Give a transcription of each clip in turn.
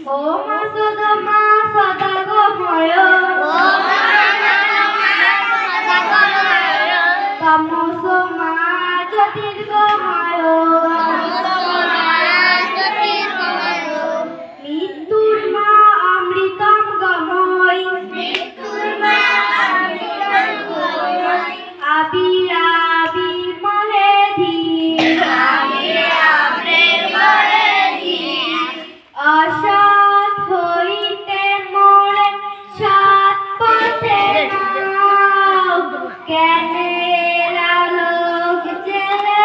ও মা সদা মা সদা গময় তমস মা জ্যোতির্গময় মৃত্যুর মা অমৃতম গময় আবির আবির মহেধি অসৎ হইতে মোরে সৎ পথে নাও জ্ঞানের আলোক জেলে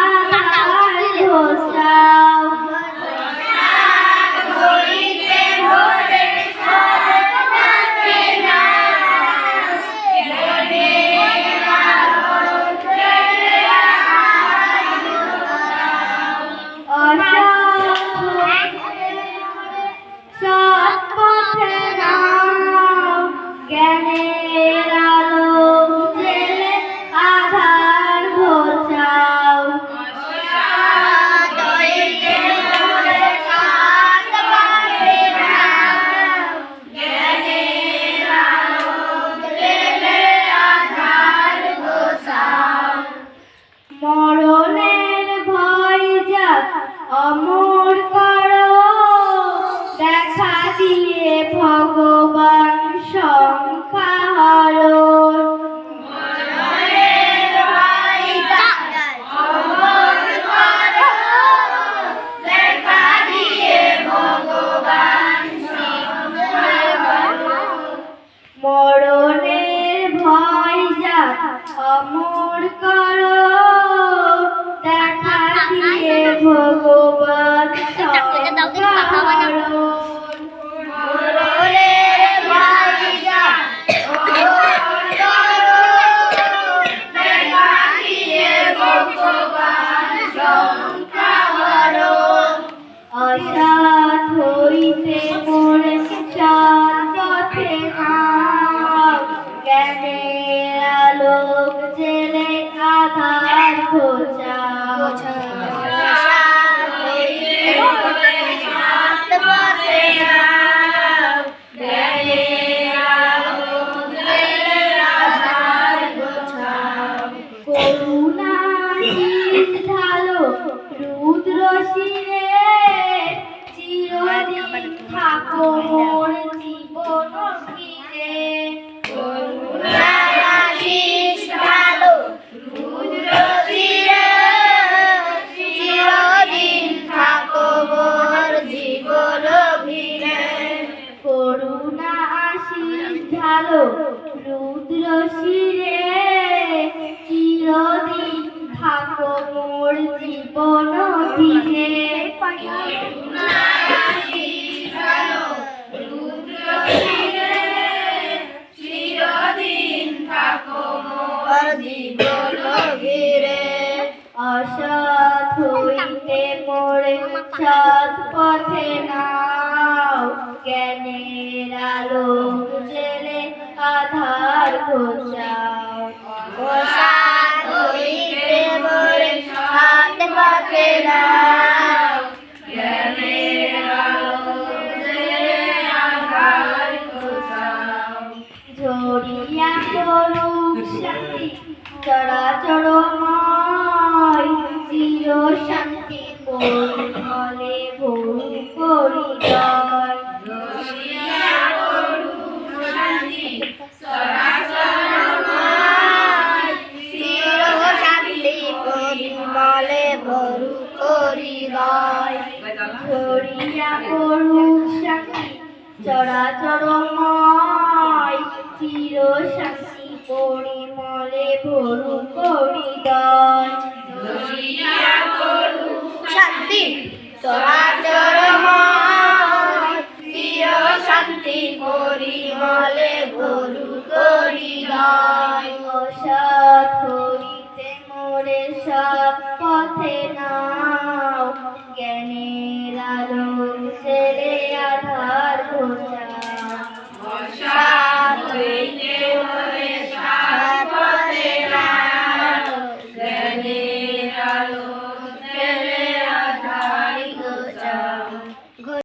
আধার ঘোষাও হইতে মোরে সৎ পথে নাও জ্ঞানের আলোক জেলে আধার ঘোষাও অসৎ সৎ পথে নাও জ্ঞানের আলোক জেলে আধার ঘোচাও মরণের ভয় যাক অমর করো দেখা দিয়ে ভগবান সংখ্যা হরণ মরণের ভয় যাক অমর করো দেখা দিয়ে ভগবান সংখ্যা হরণ মরণের ভয় যাক অমর করো দেখা দিয়ে ভগবান সংখ্যা হরণ মরণের ভয় যাক অমর করো দেখা দিয়ে ভগবান সংখ্যা হরণ অসৎ হইতে মোরে সৎ পথে নাও জ্ঞানের আলোক জেলে আধার ঘোচাও অসৎ হইতে মোরে সৎ পথে নাও জ্ঞানের আলোক জেলে আধার ঘোচাও করুণা শীত ঢালো রুদ্র শিরে চিরদিন থাকো মোর জীবন ঘিরে করুণা শীত ঢালো রুদ্র শিরে চিরদিন থাকো মোর জীবন ঘিরে করুণা শীত ঢালো রুদ্র শিরে চিরদিন থাকো মোর জীবন ঘিরে করুণা শীত ঢালো রুদ্র শিরে চিরদিন থাকো মোর জীবন ঘিরে অসৎ হইতে মোরে সৎ পথে নাও জ্ঞানের আলোক জেলে আধার ঘোচাও অসৎ হইতে মোরে সৎ পথে নাও জ্ঞানের আলোক জেলে আধার ঘোচাও ঝরিয়া করুক শান্তি চরাচরময় চির শান্তি পরিমলে ভরি পরিচয় ঝরিয়া করুক শান্তি চরাচরময় চির শান্তি পরিমলে ভরি পরিচয় ঝরিয়া করুক শান্তি চরাচরময় চির শান্তি পরিমলে ভরু পরিদয় শান্তি